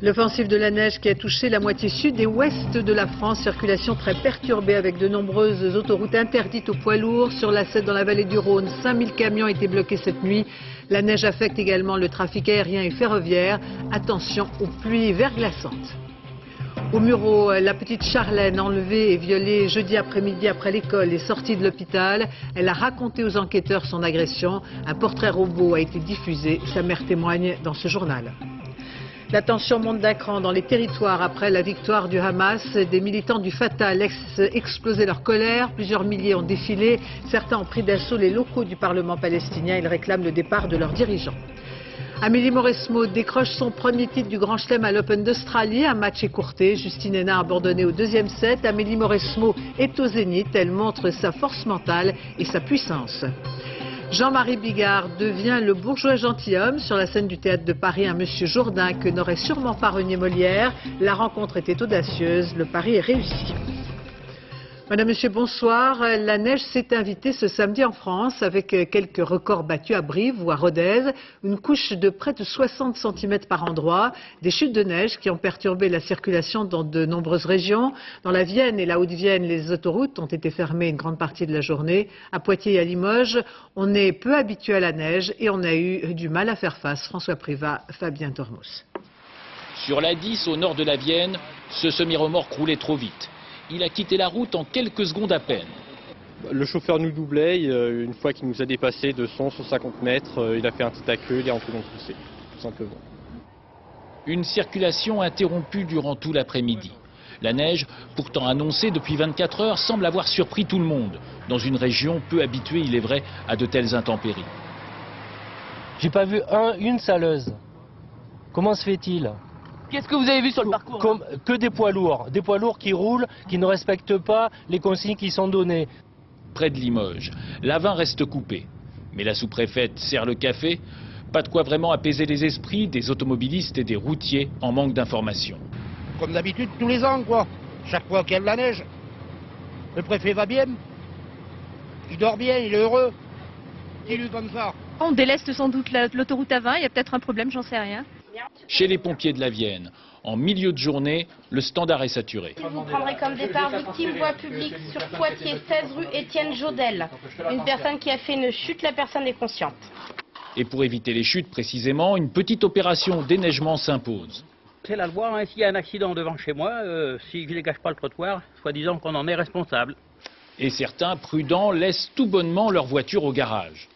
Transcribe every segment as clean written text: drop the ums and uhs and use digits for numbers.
L'offensive de la neige qui a touché la moitié sud et ouest de la France, circulation très perturbée avec de nombreuses autoroutes interdites aux poids lourds. Sur la 7 dans la vallée du Rhône, 5000 camions étaient bloqués cette nuit. La neige affecte également le trafic aérien et ferroviaire. Attention aux pluies verglaçantes. Au Mureau, la petite Charlène, enlevée et violée jeudi après-midi après l'école, est sortie de l'hôpital. Elle a raconté aux enquêteurs son agression. Un portrait robot a été diffusé. Sa mère témoigne dans ce journal. La tension monte d'un cran dans les territoires après la victoire du Hamas. Des militants du Fatah laissent exploser leur colère. Plusieurs milliers ont défilé. Certains ont pris d'assaut les locaux du Parlement palestinien. Ils réclament le départ de leurs dirigeants. Amélie Mauresmo décroche son premier titre du Grand Chelem à l'Open d'Australie. Un match écourté. Justine Henin a abandonné au deuxième set. Amélie Mauresmo est au zénith. Elle montre sa force mentale et sa puissance. Jean-Marie Bigard devient le bourgeois gentilhomme. Sur la scène du théâtre de Paris, un monsieur Jourdain que n'aurait sûrement pas renié Molière. La rencontre était audacieuse, le pari est réussi. Madame, Monsieur, bonsoir. La neige s'est invitée ce samedi en France avec quelques records battus à Brive ou à Rodez. Une couche de près de 60 cm par endroit. Des chutes de neige qui ont perturbé la circulation dans de nombreuses régions. Dans la Vienne et la Haute-Vienne, les autoroutes ont été fermées une grande partie de la journée. À Poitiers et à Limoges, on est peu habitué à la neige et on a eu du mal à faire face. François Privat, Fabien Tormos. Sur la 10 au nord de la Vienne, ce semi-remorque roulait trop vite. Il a quitté la route en quelques secondes à peine. Le chauffeur nous doublait, une fois qu'il nous a dépassé de 150 mètres, il a fait un tête à queue, il est rentré dans le fossé, tout simplement. Une circulation interrompue durant tout l'après-midi. La neige, pourtant annoncée depuis 24 heures, semble avoir surpris tout le monde, dans une région peu habituée, il est vrai, à de telles intempéries. J'ai pas vu une saleuse. Comment se fait-il ? Qu'est-ce que vous avez vu sur le parcours? Que des poids lourds qui roulent, qui ne respectent pas les consignes qui sont données. Près de Limoges, l'A20 reste coupé. Mais la sous-préfète sert le café. Pas de quoi vraiment apaiser les esprits des automobilistes et des routiers en manque d'informations. Comme d'habitude, tous les ans, quoi. Chaque fois qu'il y a de la neige. Le préfet va bien. Il dort bien, il est heureux. Dis-lui comme ça. On déleste sans doute l'autoroute A20, il y a peut-être un problème, j'en sais rien. Chez les pompiers de la Vienne, en milieu de journée, le standard est saturé. Vous prendrez comme départ victime voie publique sur Poitiers, 16 rue Étienne Jodel. Une personne qui a fait une chute, la personne est consciente. Et pour éviter les chutes précisément, une petite opération déneigement s'impose. C'est la loi, hein. S'il y a un accident devant chez moi, si je ne dégage pas le trottoir, soi-disant qu'on en est responsable. Et certains, prudents, laissent tout bonnement leur voiture au garage.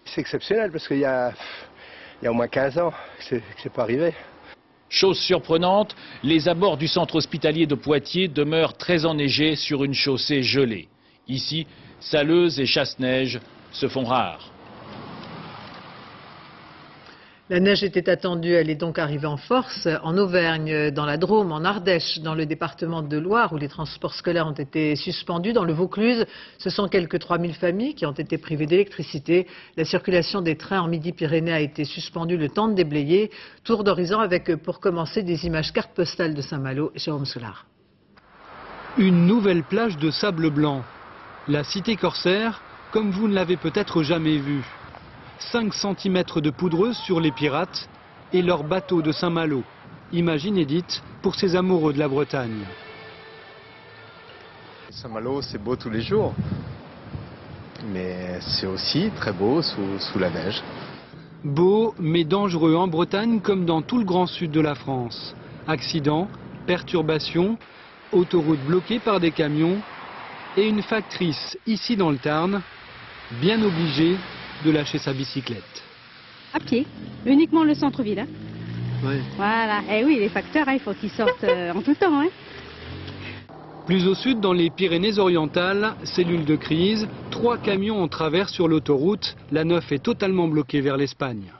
C'est exceptionnel parce qu'il y a au moins 15 ans que c'est pas arrivé. Chose surprenante, les abords du centre hospitalier de Poitiers demeurent très enneigés sur une chaussée gelée. Ici, saleuses et chasse-neige se font rares. La neige était attendue, elle est donc arrivée en force en Auvergne, dans la Drôme, en Ardèche, dans le département de Loire où les transports scolaires ont été suspendus. Dans le Vaucluse, ce sont quelques 3000 familles qui ont été privées d'électricité. La circulation des trains en Midi-Pyrénées a été suspendue le temps de déblayer. Tour d'horizon avec, pour commencer, des images cartes postales de Saint-Malo. Jérôme Soulard. Une nouvelle plage de sable blanc. La cité corsaire, comme vous ne l'avez peut-être jamais vue. 5 cm de poudreuse sur les pirates et leur bateau de Saint-Malo. Image inédite pour ces amoureux de la Bretagne. Saint-Malo, c'est beau tous les jours, mais c'est aussi très beau sous la neige. Beau mais dangereux en Bretagne comme dans tout le grand sud de la France. Accidents, perturbations, autoroutes bloquées par des camions et une factrice ici dans le Tarn, bien obligée de lâcher sa bicyclette. À pied, uniquement le centre-ville. Hein. Oui. Voilà, et oui, les facteurs, il faut qu'ils sortent en tout temps. Hein. Plus au sud, dans les Pyrénées-Orientales, cellule de crise, 3 camions en travers sur l'autoroute. La 9 est totalement bloquée vers l'Espagne.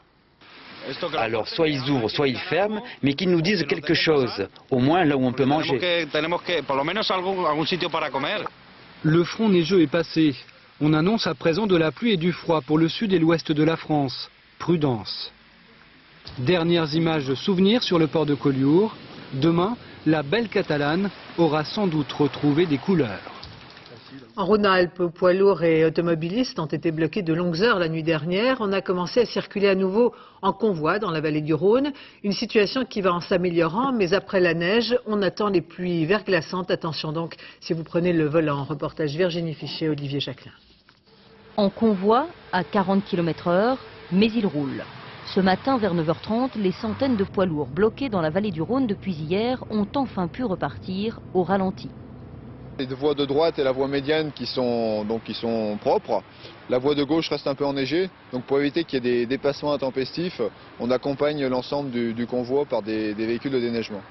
Alors, soit ils ouvrent, soit ils ferment, mais qu'ils nous disent quelque chose, au moins là où on peut manger. Le front neigeux est passé. On annonce à présent de la pluie et du froid pour le sud et l'ouest de la France. Prudence. Dernières images de souvenirs sur le port de Collioure. Demain, la belle Catalane aura sans doute retrouvé des couleurs. En Rhône-Alpes, poids lourds et automobilistes ont été bloqués de longues heures la nuit dernière. On a commencé à circuler à nouveau en convoi dans la vallée du Rhône. Une situation qui va en s'améliorant, mais après la neige, on attend les pluies verglaçantes. Attention donc si vous prenez le volant. Reportage Virginie Fichet, Olivier Jacquelin. En convoi à 40 km/h, mais il roule. Ce matin, vers 9h30, les centaines de poids lourds bloqués dans la vallée du Rhône depuis hier ont enfin pu repartir au ralenti. Les deux voies de droite et la voie médiane qui sont propres. La voie de gauche reste un peu enneigée. Donc pour éviter qu'il y ait des dépassements intempestifs, on accompagne l'ensemble du convoi par des véhicules de déneigement.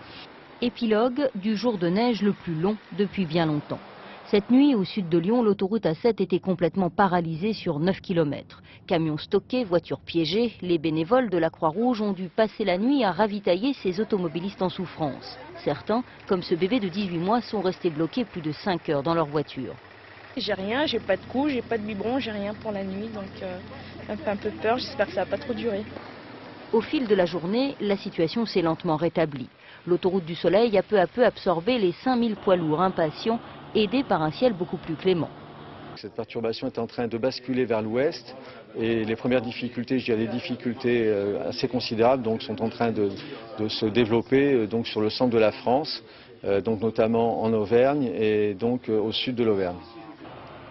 Épilogue du jour de neige le plus long depuis bien longtemps. Cette nuit, au sud de Lyon, l'autoroute A7 était complètement paralysée sur 9 km. Camions stockés, voitures piégées, les bénévoles de la Croix-Rouge ont dû passer la nuit à ravitailler ces automobilistes en souffrance. Certains, comme ce bébé de 18 mois, sont restés bloqués plus de 5 heures dans leur voiture. J'ai rien, j'ai pas de couche, j'ai pas de biberon, j'ai rien pour la nuit, donc ça me fait un peu peur, j'espère que ça va pas trop durer. Au fil de la journée, la situation s'est lentement rétablie. L'autoroute du Soleil a peu à peu absorbé les 5000 poids lourds impatients, aidés par un ciel beaucoup plus clément. Cette perturbation est en train de basculer vers l'ouest et les premières difficultés, je dirais des difficultés assez considérables, donc, sont en train de se développer donc, sur le centre de la France, donc, notamment en Auvergne et donc, au sud de l'Auvergne.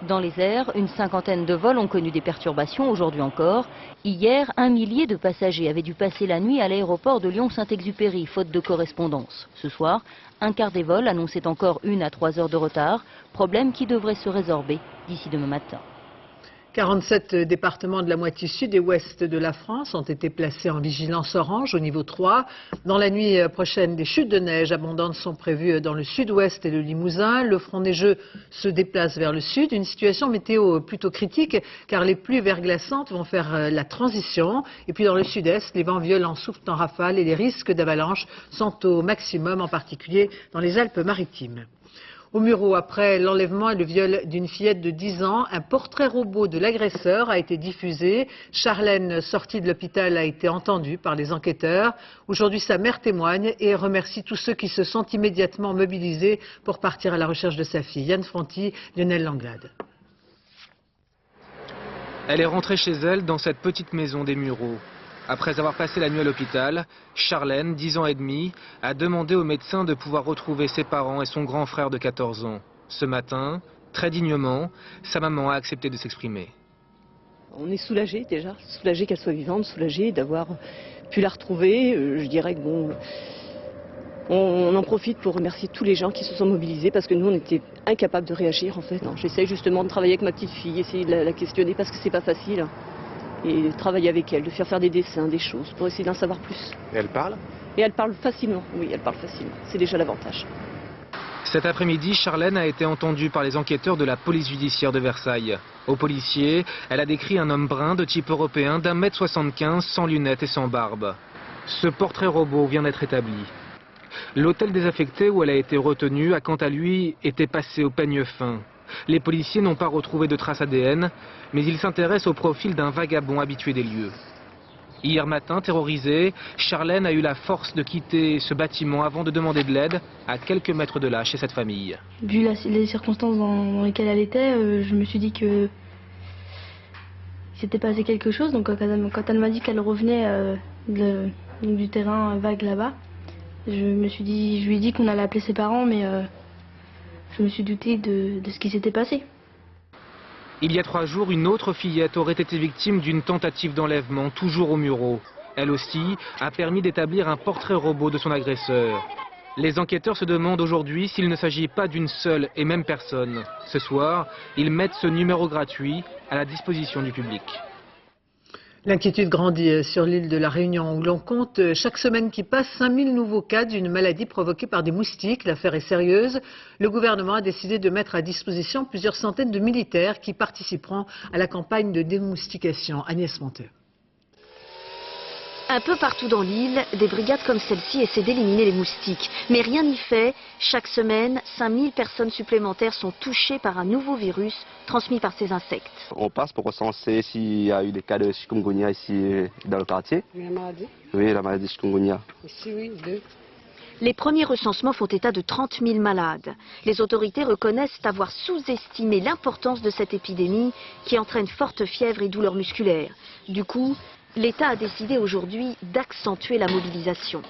Dans les airs, une cinquantaine de vols ont connu des perturbations aujourd'hui encore. Hier, 1 millier de passagers avaient dû passer la nuit à l'aéroport de Lyon-Saint-Exupéry, faute de correspondance. Ce soir, un quart des vols annonçait encore 1 à 3 heures de retard, problème qui devrait se résorber d'ici demain matin. 47 départements de la moitié sud et ouest de la France ont été placés en vigilance orange au niveau 3. Dans la nuit prochaine, des chutes de neige abondantes sont prévues dans le sud-ouest et le Limousin. Le front neigeux se déplace vers le sud. Une situation météo plutôt critique car les pluies verglaçantes vont faire la transition. Et puis dans le sud-est, les vents violents soufflent en rafale et les risques d'avalanche sont au maximum, en particulier dans les Alpes-Maritimes. Au Mureau, après l'enlèvement et le viol d'une fillette de 10 ans, un portrait robot de l'agresseur a été diffusé. Charlène, sortie de l'hôpital, a été entendue par les enquêteurs. Aujourd'hui, sa mère témoigne et remercie tous ceux qui se sont immédiatement mobilisés pour partir à la recherche de sa fille. Yann Fronty, Lionel Langlade. Elle est rentrée chez elle dans cette petite maison des Mureaux. Après avoir passé la nuit à l'hôpital, Charlène, 10 ans et demi, a demandé au médecin de pouvoir retrouver ses parents et son grand frère de 14 ans. Ce matin, très dignement, sa maman a accepté de s'exprimer. On est soulagé déjà, soulagé qu'elle soit vivante, soulagé d'avoir pu la retrouver. Je dirais que bon, on en profite pour remercier tous les gens qui se sont mobilisés parce que nous on était incapables de réagir en fait. J'essaye justement de travailler avec ma petite fille, essayer de la questionner parce que c'est pas facile. Et de travailler avec elle, de faire des dessins, des choses, pour essayer d'en savoir plus. Et elle parle? Et elle parle facilement, oui, elle parle facilement. C'est déjà l'avantage. Cet après-midi, Charlène a été entendue par les enquêteurs de la police judiciaire de Versailles. Aux policiers, elle a décrit un homme brun de type européen d'1,75 m, sans lunettes et sans barbe. Ce portrait robot vient d'être établi. L'hôtel désaffecté où elle a été retenue a quant à lui été passé au peigne fin. Les policiers n'ont pas retrouvé de traces ADN, mais ils s'intéressent au profil d'un vagabond habitué des lieux. Hier matin, terrorisée, Charlène a eu la force de quitter ce bâtiment avant de demander de l'aide à quelques mètres de là, chez cette famille. Vu les circonstances dans lesquelles elle était, je me suis dit que s'était passé quelque chose. Donc quand elle m'a dit qu'elle revenait du terrain vague là-bas, je lui ai dit qu'on allait appeler ses parents, mais je me suis douté de ce qui s'était passé. Il y a 3 jours, une autre fillette aurait été victime d'une tentative d'enlèvement, toujours au Mureau. Elle aussi a permis d'établir un portrait robot de son agresseur. Les enquêteurs se demandent aujourd'hui s'il ne s'agit pas d'une seule et même personne. Ce soir, ils mettent ce numéro gratuit à la disposition du public. L'inquiétude grandit sur l'île de la Réunion où l'on compte chaque semaine qui passe 5000 nouveaux cas d'une maladie provoquée par des moustiques. L'affaire est sérieuse. Le gouvernement a décidé de mettre à disposition plusieurs centaines de militaires qui participeront à la campagne de démoustication. Agnès Monteux. Un peu partout dans l'île, des brigades comme celle-ci essaient d'éliminer les moustiques. Mais rien n'y fait. Chaque semaine, 5000 personnes supplémentaires sont touchées par un nouveau virus transmis par ces insectes. On passe pour recenser s'il y a eu des cas de chikungunya ici dans le quartier. La maladie? Oui, la maladie chikungunya. Ici, oui, 2. Les premiers recensements font état de 30 000 malades. Les autorités reconnaissent avoir sous-estimé l'importance de cette épidémie qui entraîne forte fièvre et douleurs musculaires. Du coup, l'État a décidé aujourd'hui d'accentuer la mobilisation.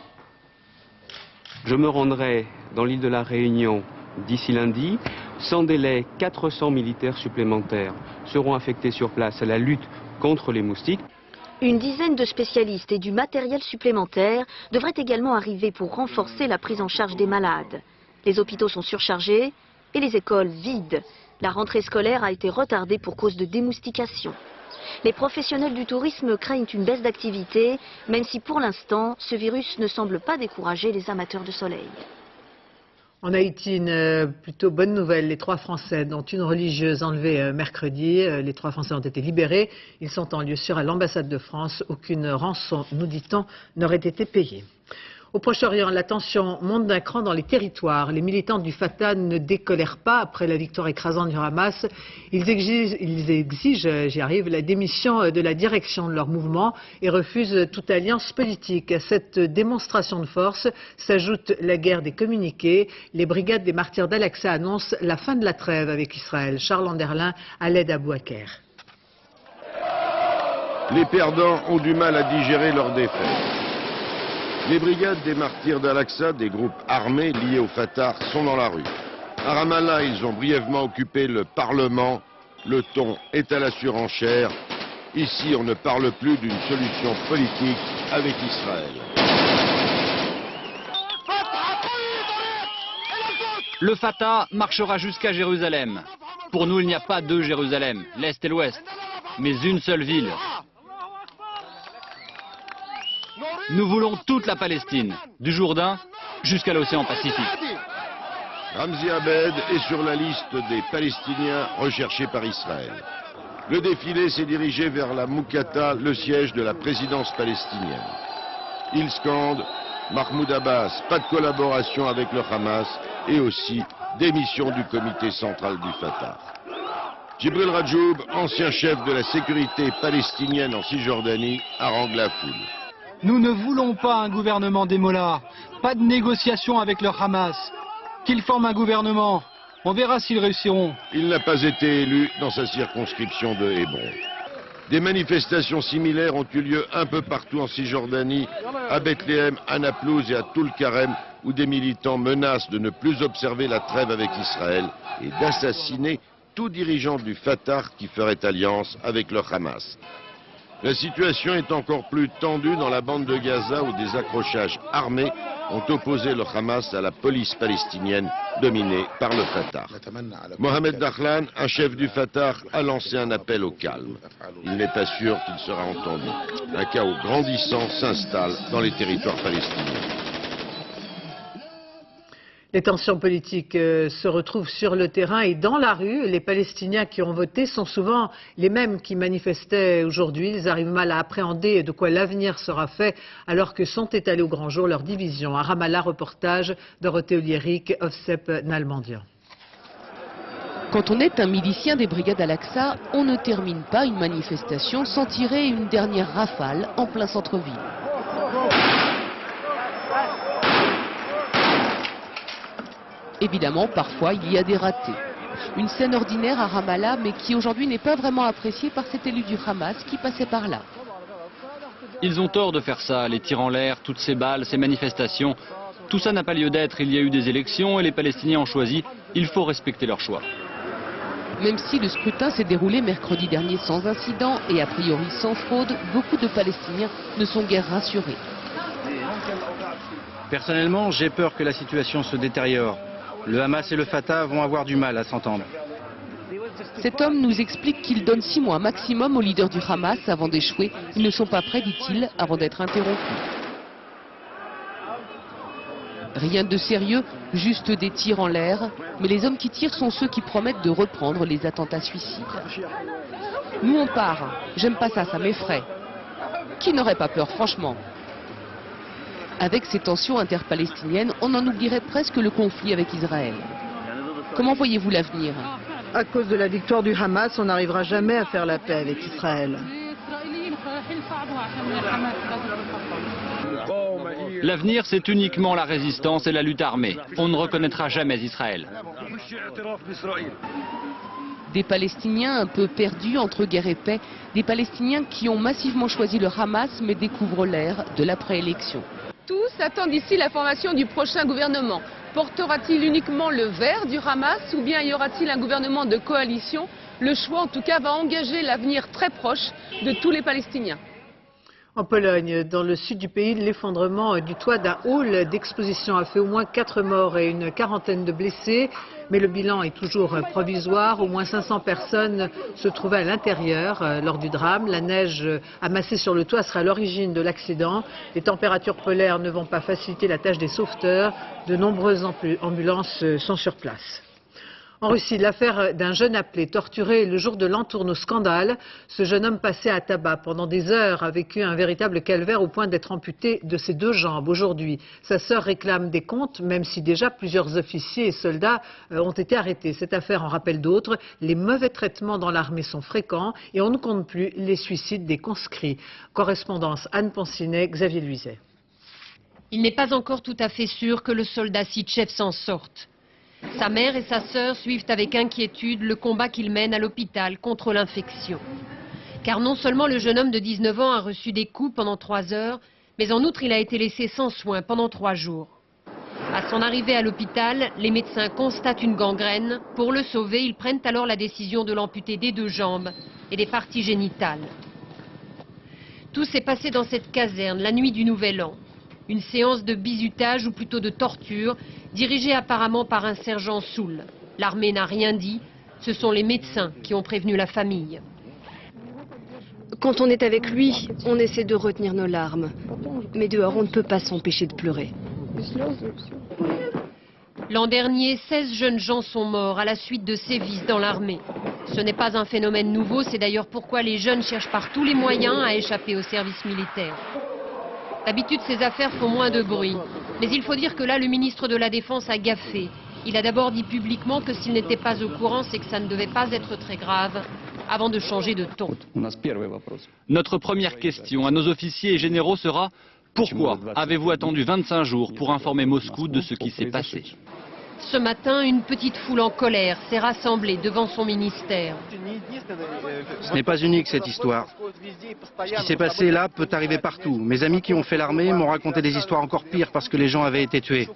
Je me rendrai dans l'île de la Réunion d'ici lundi. Sans délai, 400 militaires supplémentaires seront affectés sur place à la lutte contre les moustiques. Une dizaine de spécialistes et du matériel supplémentaire devraient également arriver pour renforcer la prise en charge des malades. Les hôpitaux sont surchargés et les écoles vides. La rentrée scolaire a été retardée pour cause de démoustication. Les professionnels du tourisme craignent une baisse d'activité, même si pour l'instant, ce virus ne semble pas décourager les amateurs de soleil. En Haïti, une plutôt bonne nouvelle. Les 3 Français, dont une religieuse enlevée mercredi, les 3 Français ont été libérés. Ils sont en lieu sûr à l'ambassade de France. Aucune rançon, nous dit-on, n'aurait été payée. Au Proche-Orient, la tension monte d'un cran dans les territoires. Les militants du Fatah ne décolèrent pas après la victoire écrasante du Hamas. Ils exigent, j'y arrive, la démission de la direction de leur mouvement et refusent toute alliance politique. À cette démonstration de force s'ajoute la guerre des communiqués. Les brigades des martyrs d'Al-Aqsa annoncent la fin de la trêve avec Israël. Charles Anderlin à l'aide à Bouaker. Les perdants ont du mal à digérer leur défaite. Les brigades des martyrs d'Al-Aqsa, des groupes armés liés au Fatah, sont dans la rue. À Ramallah, ils ont brièvement occupé le Parlement. Le ton est à la surenchère. Ici, on ne parle plus d'une solution politique avec Israël. Le Fatah marchera jusqu'à Jérusalem. Pour nous, il n'y a pas 2 Jérusalem, l'Est et l'Ouest, mais une seule ville. Nous voulons toute la Palestine, du Jourdain jusqu'à l'océan Pacifique. Ramzi Abed est sur la liste des Palestiniens recherchés par Israël. Le défilé s'est dirigé vers la Moukata, le siège de la présidence palestinienne. Il scande Mahmoud Abbas, pas de collaboration avec le Hamas et aussi démission du comité central du Fatah. Djibril Rajoub, ancien chef de la sécurité palestinienne en Cisjordanie, harangue la foule. Nous ne voulons pas un gouvernement des mollahs, pas de négociation avec le Hamas. Qu'ils forment un gouvernement, on verra s'ils réussiront. Il n'a pas été élu dans sa circonscription de Hébron. Des manifestations similaires ont eu lieu un peu partout en Cisjordanie, à Bethléem, à Naplouse et à Toul-Karem, où des militants menacent de ne plus observer la trêve avec Israël et d'assassiner tout dirigeant du Fatah qui ferait alliance avec le Hamas. La situation est encore plus tendue dans la bande de Gaza où des accrochages armés ont opposé le Hamas à la police palestinienne dominée par le Fatah. Mohamed Dahlan, un chef du Fatah, a lancé un appel au calme. Il n'est pas sûr qu'il sera entendu. Un chaos grandissant s'installe dans les territoires palestiniens. Les tensions politiques se retrouvent sur le terrain et dans la rue. Les Palestiniens qui ont voté sont souvent les mêmes qui manifestaient aujourd'hui. Ils arrivent mal à appréhender de quoi l'avenir sera fait alors que sont étalées au grand jour leurs divisions. À Ramallah, reportage Dorothée Oliéric, Ofsep Nalmandian. Quand on est un milicien des brigades Al-Aqsa, on ne termine pas une manifestation sans tirer une dernière rafale en plein centre-ville. Évidemment, parfois, il y a des ratés. Une scène ordinaire à Ramallah, mais qui aujourd'hui n'est pas vraiment appréciée par cet élu du Hamas qui passait par là. Ils ont tort de faire ça, les tirs en l'air, toutes ces balles, ces manifestations. Tout ça n'a pas lieu d'être. Il y a eu des élections et les Palestiniens ont choisi. Il faut respecter leur choix. Même si le scrutin s'est déroulé mercredi dernier sans incident et a priori sans fraude, beaucoup de Palestiniens ne sont guère rassurés. Personnellement, j'ai peur que la situation se détériore. Le Hamas et le Fatah vont avoir du mal à s'entendre. Cet homme nous explique qu'il donne 6 mois maximum aux leaders du Hamas avant d'échouer. Ils ne sont pas prêts, dit-il, avant d'être interrompus. Rien de sérieux, juste des tirs en l'air. Mais les hommes qui tirent sont ceux qui promettent de reprendre les attentats suicides. Nous on part. J'aime pas ça, ça m'effraie. Qui n'aurait pas peur, franchement ? Avec ces tensions interpalestiniennes, on en oublierait presque le conflit avec Israël. Comment voyez-vous l'avenir ? À cause de la victoire du Hamas, on n'arrivera jamais à faire la paix avec Israël. L'avenir, c'est uniquement la résistance et la lutte armée. On ne reconnaîtra jamais Israël. Des Palestiniens un peu perdus entre guerre et paix, des Palestiniens qui ont massivement choisi le Hamas mais découvrent l'ère de l'après-élection. Tous attendent ici la formation du prochain gouvernement. Portera-t-il uniquement le vert du Hamas ou bien y aura-t-il un gouvernement de coalition? Le choix en tout cas va engager l'avenir très proche de tous les Palestiniens. En Pologne, dans le sud du pays, l'effondrement du toit d'un hall d'exposition a fait au moins 4 morts et une quarantaine de blessés. Mais le bilan est toujours provisoire. Au moins 500 personnes se trouvaient à l'intérieur lors du drame. La neige amassée sur le toit sera à l'origine de l'accident. Les températures polaires ne vont pas faciliter la tâche des sauveteurs. De nombreuses ambulances sont sur place. En Russie, l'affaire d'un jeune appelé torturé le jour de l'entourne au scandale. Ce jeune homme passé à tabac pendant des heures a vécu un véritable calvaire au point d'être amputé de ses 2 jambes aujourd'hui. Sa sœur réclame des comptes, même si déjà plusieurs officiers et soldats ont été arrêtés. Cette affaire en rappelle d'autres. Les mauvais traitements dans l'armée sont fréquents et on ne compte plus les suicides des conscrits. Correspondance Anne Ponsinet, Xavier Luizet. Il n'est pas encore tout à fait sûr que le soldat Sitchev s'en sorte. Sa mère et sa sœur suivent avec inquiétude le combat qu'il mène à l'hôpital contre l'infection. Car non seulement le jeune homme de 19 ans a reçu des coups pendant 3 heures, mais en outre il a été laissé sans soins pendant 3 jours. À son arrivée à l'hôpital, les médecins constatent une gangrène. Pour le sauver, ils prennent alors la décision de l'amputer des 2 jambes et des parties génitales. Tout s'est passé dans cette caserne la nuit du Nouvel An. Une séance de bizutage ou plutôt de torture, dirigée apparemment par un sergent Soul. L'armée n'a rien dit, ce sont les médecins qui ont prévenu la famille. Quand on est avec lui, on essaie de retenir nos larmes. Mais dehors, on ne peut pas s'empêcher de pleurer. L'an dernier, 16 jeunes gens sont morts à la suite de sévices dans l'armée. Ce n'est pas un phénomène nouveau, c'est d'ailleurs pourquoi les jeunes cherchent par tous les moyens à échapper au service militaire. D'habitude, ces affaires font moins de bruit. Mais il faut dire que là, le ministre de la Défense a gaffé. Il a d'abord dit publiquement que s'il n'était pas au courant, c'est que ça ne devait pas être très grave, avant de changer de ton. Notre première question à nos officiers et généraux sera: pourquoi avez-vous attendu 25 jours pour informer Moscou de ce qui s'est passé? Ce matin, une petite foule en colère s'est rassemblée devant son ministère. Ce n'est pas unique cette histoire. Ce qui s'est passé là peut arriver partout. Mes amis qui ont fait l'armée m'ont raconté des histoires encore pires parce que les gens avaient été tués.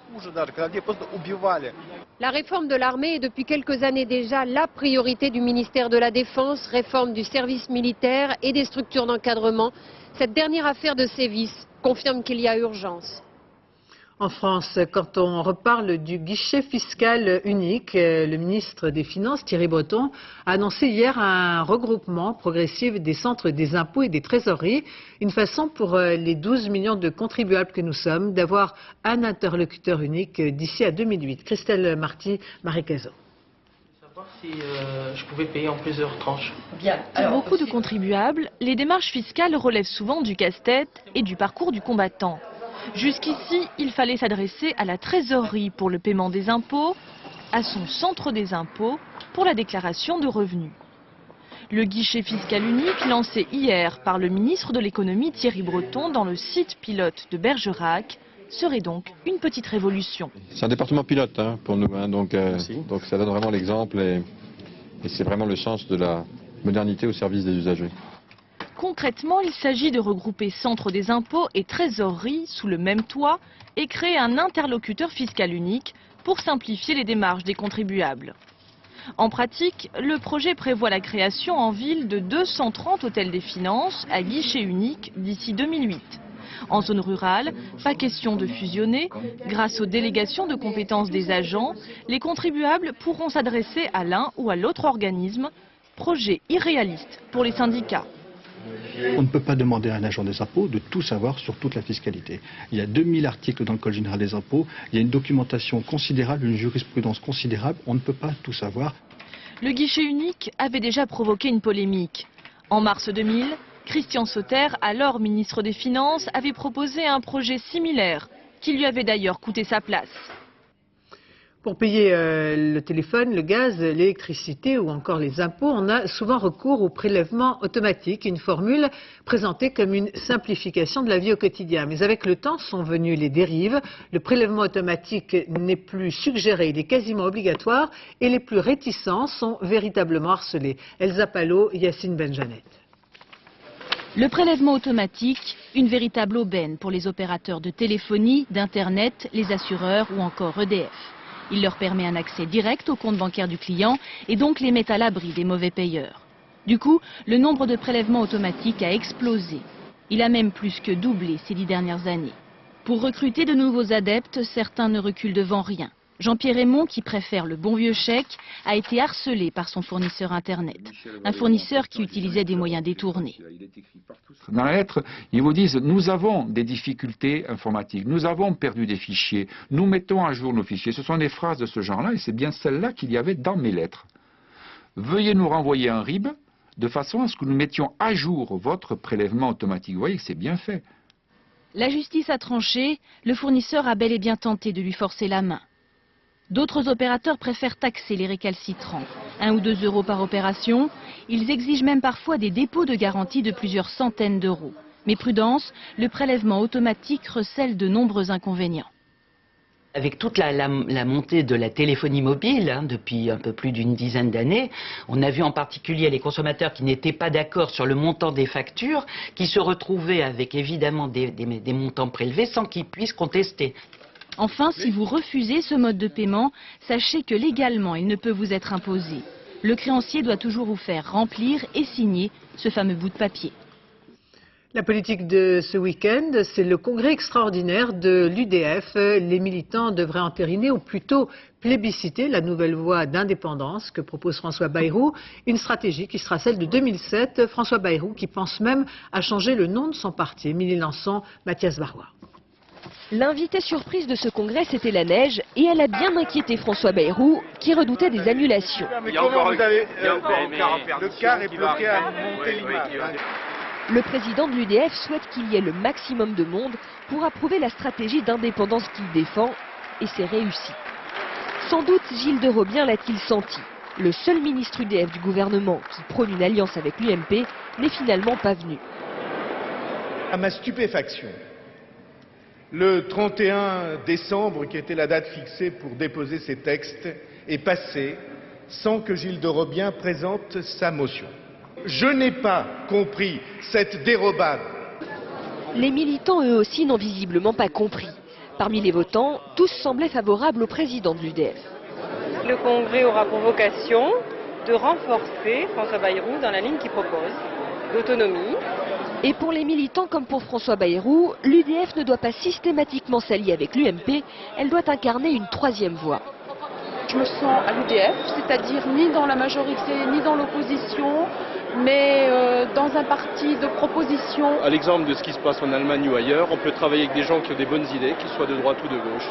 La réforme de l'armée est depuis quelques années déjà la priorité du ministère de la Défense, réforme du service militaire et des structures d'encadrement. Cette dernière affaire de sévices confirme qu'il y a urgence. En France, quand on reparle du guichet fiscal unique, le ministre des Finances, Thierry Breton, a annoncé hier un regroupement progressif des centres des impôts et des trésoreries, une façon pour les 12 millions de contribuables que nous sommes d'avoir un interlocuteur unique d'ici à 2008. Christelle Marty, Marie-Cazot. Si je pouvais payer en plusieurs tranches. Bien. Pour beaucoup de contribuables, les démarches fiscales relèvent souvent du casse-tête et du parcours du combattant. Jusqu'ici, il fallait s'adresser à la trésorerie pour le paiement des impôts, à son centre des impôts pour la déclaration de revenus. Le guichet fiscal unique, lancé hier par le ministre de l'économie Thierry Breton dans le site pilote de Bergerac, serait donc une petite révolution. C'est un département pilote pour nous, donc ça donne vraiment l'exemple et c'est vraiment le sens de la modernité au service des usagers. Concrètement, il s'agit de regrouper centre des impôts et trésorerie sous le même toit et créer un interlocuteur fiscal unique pour simplifier les démarches des contribuables. En pratique, le projet prévoit la création en ville de 230 hôtels des finances à guichet unique d'ici 2008. En zone rurale, pas question de fusionner. Grâce aux délégations de compétences des agents, les contribuables pourront s'adresser à l'un ou à l'autre organisme. Projet irréaliste pour les syndicats. On ne peut pas demander à un agent des impôts de tout savoir sur toute la fiscalité. Il y a 2000 articles dans le Code général des impôts, il y a une documentation considérable, une jurisprudence considérable, on ne peut pas tout savoir. Le guichet unique avait déjà provoqué une polémique. En mars 2000, Christian Sauter, alors ministre des Finances, avait proposé un projet similaire, qui lui avait d'ailleurs coûté sa place. Pour payer le téléphone, le gaz, l'électricité ou encore les impôts, on a souvent recours au prélèvement automatique, une formule présentée comme une simplification de la vie au quotidien. Mais avec le temps sont venues les dérives. Le prélèvement automatique n'est plus suggéré, il est quasiment obligatoire et les plus réticents sont véritablement harcelés. Elsa Palot, Yacine Benjanet. Le prélèvement automatique, une véritable aubaine pour les opérateurs de téléphonie, d'Internet, les assureurs ou encore EDF. Il leur permet un accès direct au compte bancaire du client et donc les met à l'abri des mauvais payeurs. Du coup, le nombre de prélèvements automatiques a explosé. Il a même plus que doublé ces 10 dernières années. Pour recruter de nouveaux adeptes, certains ne reculent devant rien. Jean-Pierre Raymond, qui préfère le bon vieux chèque, a été harcelé par son fournisseur Internet. Un fournisseur qui utilisait des moyens détournés. Dans la lettre, ils vous disent « Nous avons des difficultés informatiques, nous avons perdu des fichiers, nous mettons à jour nos fichiers ». Ce sont des phrases de ce genre-là et c'est bien celle-là qu'il y avait dans mes lettres. Veuillez nous renvoyer un RIB de façon à ce que nous mettions à jour votre prélèvement automatique. Vous voyez que c'est bien fait. La justice a tranché, le fournisseur a bel et bien tenté de lui forcer la main. D'autres opérateurs préfèrent taxer les récalcitrants. 1 ou 2 € par opération. Ils exigent même parfois des dépôts de garantie de plusieurs centaines d'euros. Mais prudence, le prélèvement automatique recèle de nombreux inconvénients. Avec toute la montée de la téléphonie mobile, depuis un peu plus d'une dizaine d'années, on a vu en particulier les consommateurs qui n'étaient pas d'accord sur le montant des factures, qui se retrouvaient avec évidemment des montants prélevés sans qu'ils puissent contester. Enfin, si vous refusez ce mode de paiement, sachez que légalement, il ne peut vous être imposé. Le créancier doit toujours vous faire remplir et signer ce fameux bout de papier. La politique de ce week-end, c'est le congrès extraordinaire de l'UDF. Les militants devraient entériner ou plutôt plébisciter la nouvelle voie d'indépendance que propose François Bayrou, une stratégie qui sera celle de 2007. François Bayrou qui pense même à changer le nom de son parti. Émilie Lançon, Mathias Barois. L'invité surprise de ce congrès, c'était la neige, et elle a bien inquiété François Bayrou, qui redoutait des annulations. Mais comment vous avez le car est bloqué à Montélimar. Le président de l'UDF souhaite qu'il y ait le maximum de monde pour approuver la stratégie d'indépendance qu'il défend, et c'est réussi. Sans doute Gilles de Robien l'a-t-il senti. Le seul ministre UDF du gouvernement qui prône une alliance avec l'UMP n'est finalement pas venu. À ma stupéfaction, le 31 décembre, qui était la date fixée pour déposer ces textes, est passé sans que Gilles de Robien présente sa motion. Je n'ai pas compris cette dérobade. Les militants, eux aussi, n'ont visiblement pas compris. Parmi les votants, tous semblaient favorables au président de l'UDF. Le congrès aura pour vocation de renforcer François Bayrou dans la ligne qu'il propose, d'autonomie. Et pour les militants comme pour François Bayrou, l'UDF ne doit pas systématiquement s'allier avec l'UMP, elle doit incarner une troisième voie. Je me sens à l'UDF, c'est-à-dire ni dans la majorité ni dans l'opposition, mais dans un parti de proposition. À l'exemple de ce qui se passe en Allemagne ou ailleurs, on peut travailler avec des gens qui ont des bonnes idées, qu'ils soient de droite ou de gauche.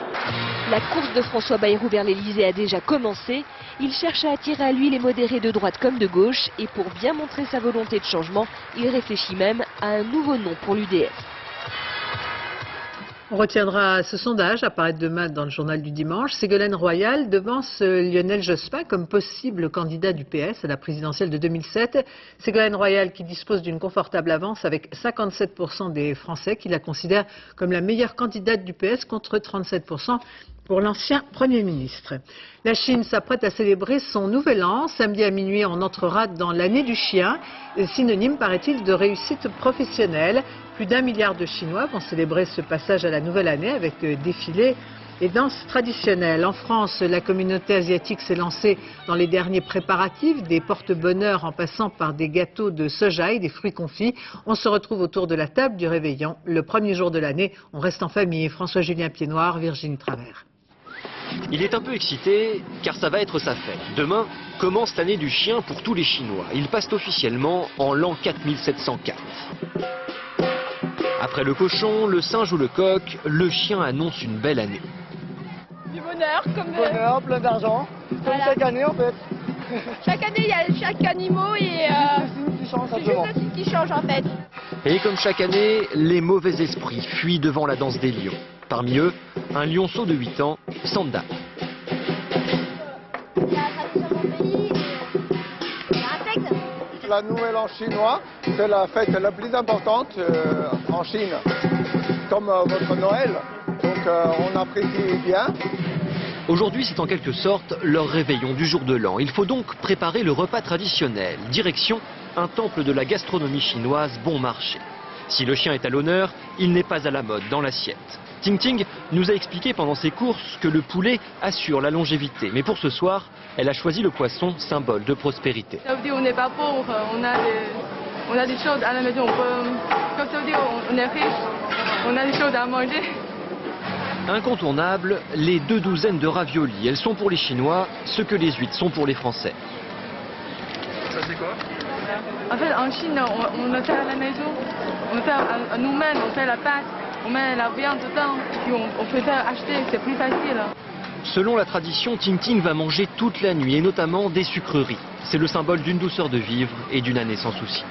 La course de François Bayrou vers l'Elysée a déjà commencé. Il cherche à attirer à lui les modérés de droite comme de gauche et pour bien montrer sa volonté de changement, il réfléchit même à un nouveau nom pour l'UDF. On retiendra ce sondage à paraître demain dans le journal du dimanche. Ségolène Royal devance Lionel Jospin comme possible candidat du PS à la présidentielle de 2007. Ségolène Royal qui dispose d'une confortable avance avec 57% des Français qui la considèrent comme la meilleure candidate du PS contre 37% pour l'ancien Premier ministre. La Chine s'apprête à célébrer son nouvel an. Samedi à minuit, on entrera dans l'année du chien, synonyme, paraît-il, de réussite professionnelle. Plus d'1 milliard de Chinois vont célébrer ce passage à la nouvelle année avec défilés et danses traditionnelles. En France, la communauté asiatique s'est lancée dans les derniers préparatifs, des porte-bonheur en passant par des gâteaux de soja et des fruits confits. On se retrouve autour de la table du réveillon. Le premier jour de l'année, on reste en famille. François-Julien Piednoir, Virginie Travers. Il est un peu excité car ça va être sa fête. Demain commence l'année du chien pour tous les Chinois. Il passe officiellement en l'an 4704. Après le cochon, le singe ou le coq, le chien annonce une belle année. Du bonheur, comme bonheur, plein d'argent, comme chaque année en fait. Chaque année, il y a chaque animal et c'est juste le signe qui change en fait. Et comme chaque année, les mauvais esprits fuient devant la danse des lions. Parmi eux, un lionceau de 8 ans, Sanda. la Nouvelle An chinois, c'est la fête la plus importante en Chine, comme votre Noël. Donc on apprécie bien. Aujourd'hui, c'est en quelque sorte leur réveillon du jour de l'an. Il faut donc préparer le repas traditionnel. Direction un temple de la gastronomie chinoise bon marché. Si le chien est à l'honneur, il n'est pas à la mode dans l'assiette. Ting Ting nous a expliqué pendant ses courses que le poulet assure la longévité. Mais pour ce soir, elle a choisi le poisson, symbole de prospérité. Ça veut dire qu'on n'est pas pauvre, on a des choses à la maison. Comme ça veut dire on est riche, on a des choses à manger. Incontournable, les 2 douzaines de raviolis. Elles sont pour les Chinois, ce que les huîtres sont pour les Français. Ça c'est quoi? En fait, en Chine, on le fait à la maison. On le fait à nous-mêmes, on fait la pâte, on met la viande dedans, puis on peut acheter, c'est plus facile. Selon la tradition, Ting Ting va manger toute la nuit, et notamment des sucreries. C'est le symbole d'une douceur de vivre et d'une année sans souci.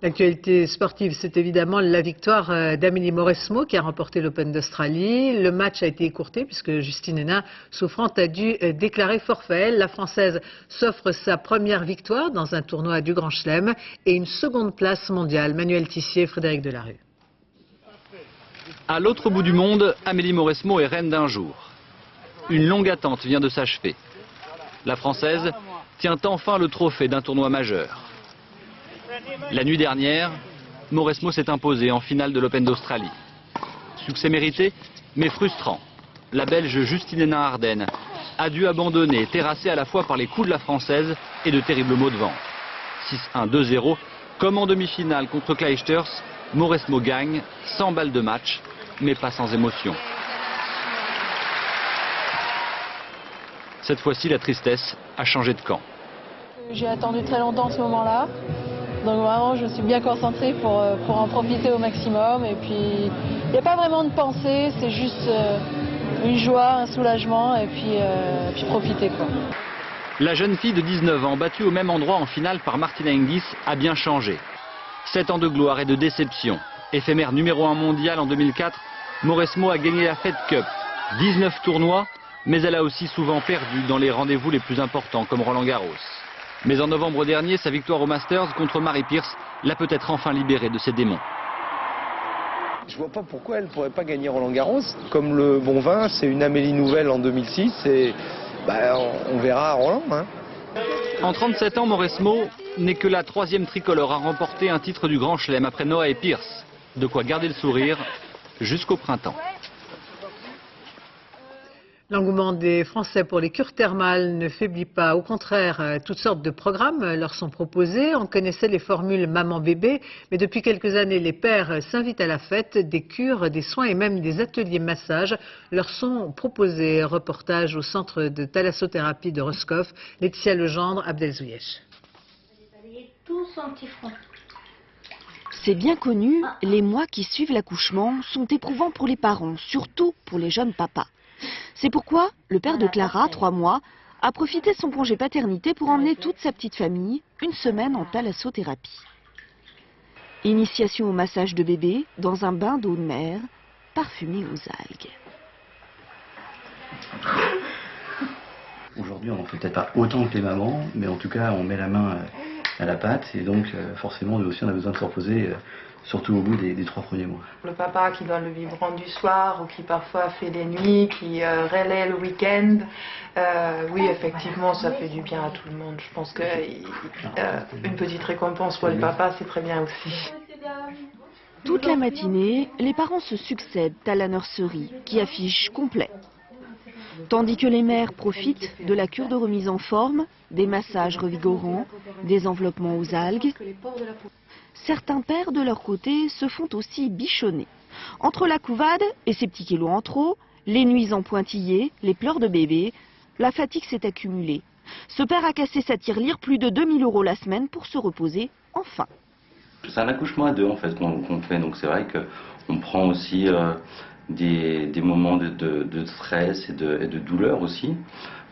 L'actualité sportive, c'est évidemment la victoire d'Amélie Mauresmo qui a remporté l'Open d'Australie. Le match a été écourté puisque Justine Henin, souffrante, a dû déclarer forfait. La Française s'offre sa première victoire dans un tournoi du Grand Chelem et une seconde place mondiale. Manuel Tissier, Frédéric Delarue. À l'autre bout du monde, Amélie Mauresmo est reine d'un jour. Une longue attente vient de s'achever. La Française tient enfin le trophée d'un tournoi majeur. La nuit dernière, Mauresmo s'est imposée en finale de l'Open d'Australie. Succès mérité, mais frustrant. La Belge Justine Henin Ardennes a dû abandonner, terrassée à la fois par les coups de la Française et de terribles maux de ventre. 6-1, 2-0, comme en demi-finale contre Clijsters, Mauresmo gagne, 100 balles de match, mais pas sans émotion. Cette fois-ci, la tristesse a changé de camp. J'ai attendu très longtemps ce moment-là. Donc vraiment, je suis bien concentrée pour en profiter au maximum. Et puis, il n'y a pas vraiment de pensée, c'est juste une joie, un soulagement et puis profiter, quoi. La jeune fille de 19 ans, battue au même endroit en finale par Martina Hingis, a bien changé. 7 ans de gloire et de déception. Éphémère numéro 1 mondial en 2004, Mauresmo a gagné la Fed Cup. 19 tournois, mais elle a aussi souvent perdu dans les rendez-vous les plus importants comme Roland-Garros. Mais en novembre dernier, sa victoire au Masters contre Mary Pierce l'a peut-être enfin libérée de ses démons. Je vois pas pourquoi elle ne pourrait pas gagner Roland-Garros. Comme le bon vin, c'est une Amélie nouvelle en 2006 et on verra à Roland. Hein. En 37 ans, Mauresmo n'est que la 3e tricolore à remporter un titre du Grand Chelem après Noah et Pierce. De quoi garder le sourire jusqu'au printemps. L'engouement des Français pour les cures thermales ne faiblit pas. Au contraire, toutes sortes de programmes leur sont proposés. On connaissait les formules maman-bébé, mais depuis quelques années, les pères s'invitent à la fête. Des cures, des soins et même des ateliers massage leur sont proposés. Reportage au centre de thalassothérapie de Roscoff. Laetitia Legendre, Abdelzouyesh. C'est bien connu, les mois qui suivent l'accouchement sont éprouvants pour les parents, surtout pour les jeunes papas. C'est pourquoi le père de Clara, 3 mois, a profité de son congé paternité pour emmener toute sa petite famille une semaine en thalassothérapie. Initiation au massage de bébé dans un bain d'eau de mer parfumé aux algues. Aujourd'hui, on n'en fait peut-être pas autant que les mamans, mais en tout cas, on met la main à la pâte et donc forcément, nous aussi, on a besoin de se reposer. Surtout au bout des 3 premiers mois. Le papa qui donne le biberon du soir ou qui parfois fait des nuits, qui relaie le week-end, oui effectivement ça fait du bien à tout le monde. Je pense qu'une petite récompense pour le papa c'est très bien aussi. Toute la matinée, les parents se succèdent à la nurserie qui affiche complet. Tandis que les mères profitent de la cure de remise en forme, des massages revigorants, des enveloppements aux algues. Certains pères, de leur côté, se font aussi bichonner. Entre la couvade et ses petits kilos en trop, les nuits en pointillés, les pleurs de bébé, la fatigue s'est accumulée. Ce père a cassé sa tirelire plus de 2 000 € la semaine pour se reposer enfin. C'est un accouchement à 2 en fait qu'on fait, donc c'est vrai qu'on prend aussi des moments de stress et de douleur aussi.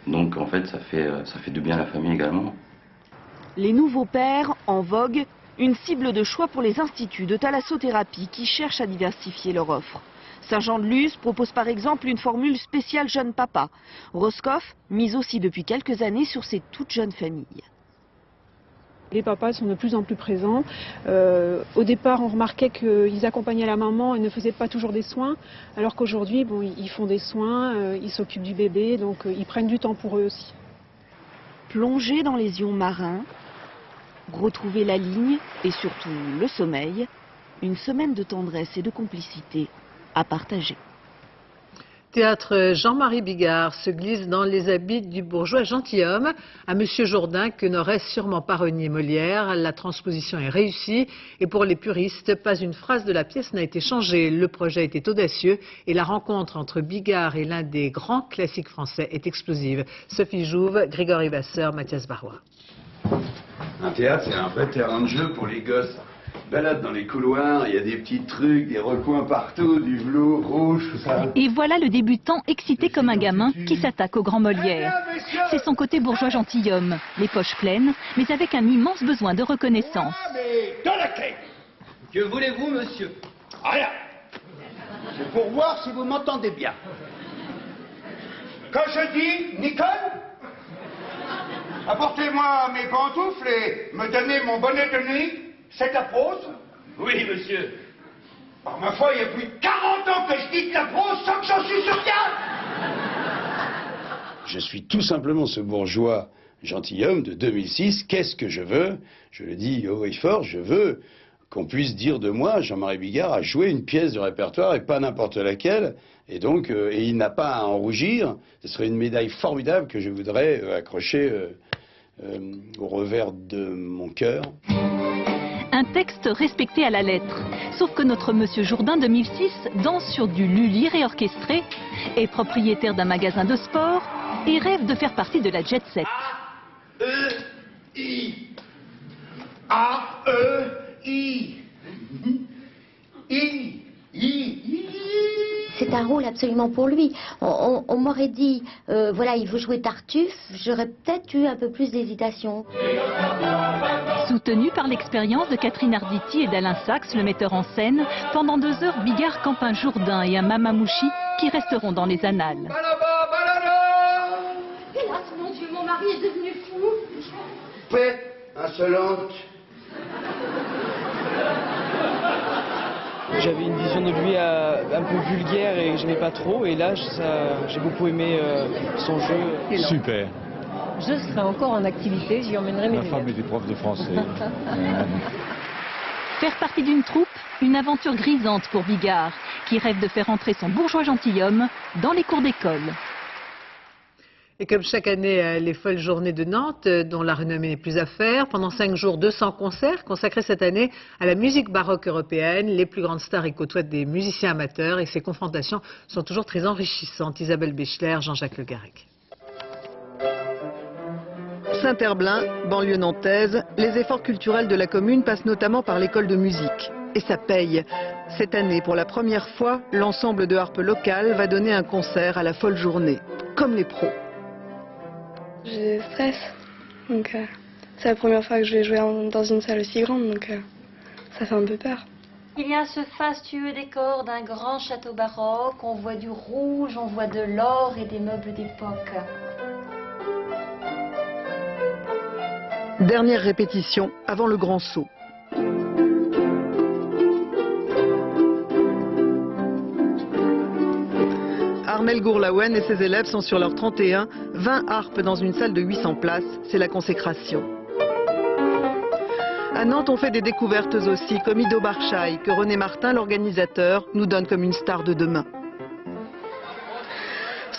Donc en fait ça fait du bien à la famille également. Les nouveaux pères en vogue, une cible de choix pour les instituts de thalassothérapie qui cherchent à diversifier leur offre. Saint-Jean-de-Luz propose par exemple une formule spéciale jeune papa. Roscoff mise aussi depuis quelques années sur ces toutes jeunes familles. Les papas sont de plus en plus présents. Au départ, on remarquait qu'ils accompagnaient la maman et ne faisaient pas toujours des soins, alors qu'aujourd'hui, bon, ils font des soins, ils s'occupent du bébé, donc ils prennent du temps pour eux aussi. Plonger dans les ions marins, retrouver la ligne et surtout le sommeil, une semaine de tendresse et de complicité à partager. Théâtre Jean-Marie Bigard se glisse dans les habits du bourgeois gentilhomme à Monsieur Jourdain que n'aurait sûrement pas renié Molière. La transposition est réussie et pour les puristes, pas une phrase de la pièce n'a été changée. Le projet était audacieux et la rencontre entre Bigard et l'un des grands classiques français est explosive. Sophie Jouve, Grégory Vasseur, Mathias Barrois. Un théâtre, c'est un vrai terrain de jeu pour les gosses. Balade dans les couloirs, il y a des petits trucs, des recoins partout, du velours rouge, tout ça. Et voilà le débutant excité comme un gamin qui s'attaque au grand Molière. C'est son côté bourgeois gentilhomme, les poches pleines, mais avec un immense besoin de reconnaissance. Dans la clé. Que voulez-vous, monsieur? Rien. C'est pour voir si vous m'entendez bien. Quand je dis Nicole, apportez-moi mes pantoufles et me donnez mon bonnet de nuit. C'est la prose? Oui, monsieur. Par ma foi, il y a plus de 40 ans que je dis de la prose sans que j'en suis sur garde. Je suis tout simplement ce bourgeois gentilhomme de 2006. Qu'est-ce que je veux? Je le dis haut et fort, je veux qu'on puisse dire de moi, Jean-Marie Bigard a joué une pièce de répertoire et pas n'importe laquelle. Et donc, et il n'a pas à en rougir. Ce serait une médaille formidable que je voudrais accrocher au revers de mon cœur. Un texte respecté à la lettre. Sauf que notre Monsieur Jourdain 2006 danse sur du Lully réorchestré, est propriétaire d'un magasin de sport et rêve de faire partie de la jet set. A-E-I. A-E-I. I. C'est un rôle absolument pour lui. On m'aurait dit, voilà, il veut jouer Tartuffe, j'aurais peut-être eu un peu plus d'hésitation. Soutenu par l'expérience de Catherine Arditi et d'Alain Sachs, le metteur en scène, pendant 2 heures, Bigard campe un Jourdain et un Mamamouchi qui resteront dans les annales. Hélas, mon Dieu, mon mari est devenu fou. Paix insolente. J'avais une vision de lui un peu vulgaire et je n'aimais pas trop. Et là, j'ai beaucoup aimé son jeu. Super. Je serai encore en activité, j'y emmènerai mes élèves. Ma femme était prof de français. Faire partie d'une troupe, une aventure grisante pour Bigard, qui rêve de faire entrer son bourgeois gentilhomme dans les cours d'école. Et comme chaque année, les folles journées de Nantes, dont la renommée n'est plus à faire. Pendant 5 jours, 200 concerts consacrés cette année à la musique baroque européenne. Les plus grandes stars y côtoient des musiciens amateurs et ces confrontations sont toujours très enrichissantes. Isabelle Béchler, Jean-Jacques Le Garrec. Saint-Herblain, banlieue nantaise, les efforts culturels de la commune passent notamment par l'école de musique. Et ça paye. Cette année, pour la première fois, l'ensemble de harpe locale va donner un concert à la folle journée, comme les pros. Je stresse, donc c'est la première fois que je vais jouer dans une salle aussi grande, donc ça fait un peu peur. Il y a ce fastueux décor d'un grand château baroque, on voit du rouge, on voit de l'or et des meubles d'époque. Dernière répétition avant le grand saut. Armel Gourlaouen et ses élèves sont sur leur 31, 20 harpes dans une salle de 800 places, c'est la consécration. À Nantes, on fait des découvertes aussi, comme Ido Barchaï, que René Martin, l'organisateur, nous donne comme une star de demain.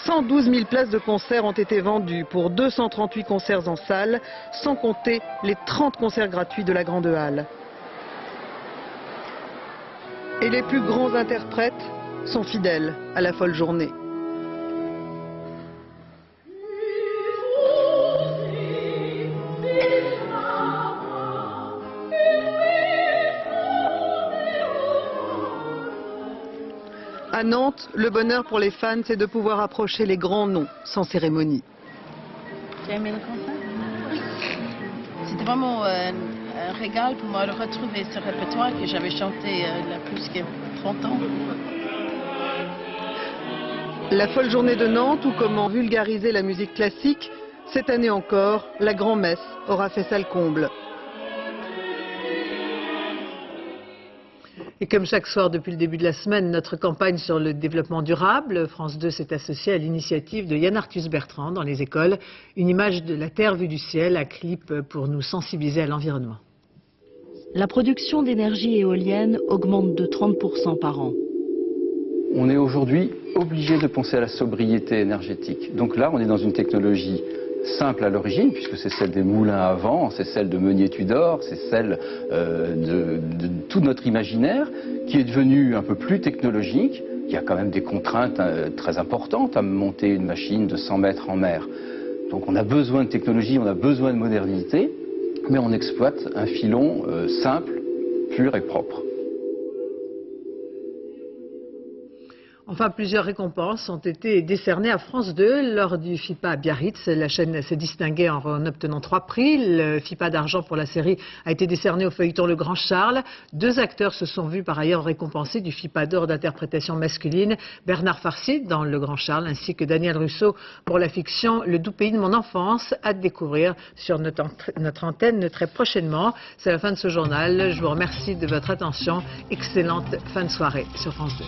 112 000 places de concert ont été vendues pour 238 concerts en salle, sans compter les 30 concerts gratuits de la Grande Halle. Et les plus grands interprètes sont fidèles à la folle journée. À Nantes, le bonheur pour les fans, c'est de pouvoir approcher les grands noms sans cérémonie. Tu as aimé le concert? Oui. C'était vraiment un régal pour moi de retrouver ce répertoire que j'avais chanté il y a plus que 30 ans. La folle journée de Nantes, ou comment vulgariser la musique classique, cette année encore, la grand-messe aura fait salle comble. Et comme chaque soir depuis le début de la semaine, notre campagne sur le développement durable, France 2 s'est associée à l'initiative de Yann Arthus Bertrand dans les écoles. Une image de la Terre vue du ciel, un clip pour nous sensibiliser à l'environnement. La production d'énergie éolienne augmente de 30% par an. On est aujourd'hui obligé de penser à la sobriété énergétique. Donc là, on est dans une technologie simple à l'origine, puisque c'est celle des moulins à vent, c'est celle de Meunier-Tudor, c'est celle de tout notre imaginaire, qui est devenue un peu plus technologique. Il y a quand même des contraintes très importantes à monter une machine de 100 mètres en mer. Donc on a besoin de technologie, on a besoin de modernité, mais on exploite un filon simple, pur et propre. Enfin, plusieurs récompenses ont été décernées à France 2 lors du FIPA à Biarritz. La chaîne s'est distinguée en obtenant 3 prix. Le FIPA d'argent pour la série a été décerné au feuilleton Le Grand Charles. 2 acteurs se sont vus par ailleurs récompensés du FIPA d'or d'interprétation masculine. Bernard Farcy dans Le Grand Charles ainsi que Daniel Russo pour la fiction Le doux pays de mon enfance, à découvrir sur notre antenne très prochainement. C'est la fin de ce journal. Je vous remercie de votre attention. Excellente fin de soirée sur France 2.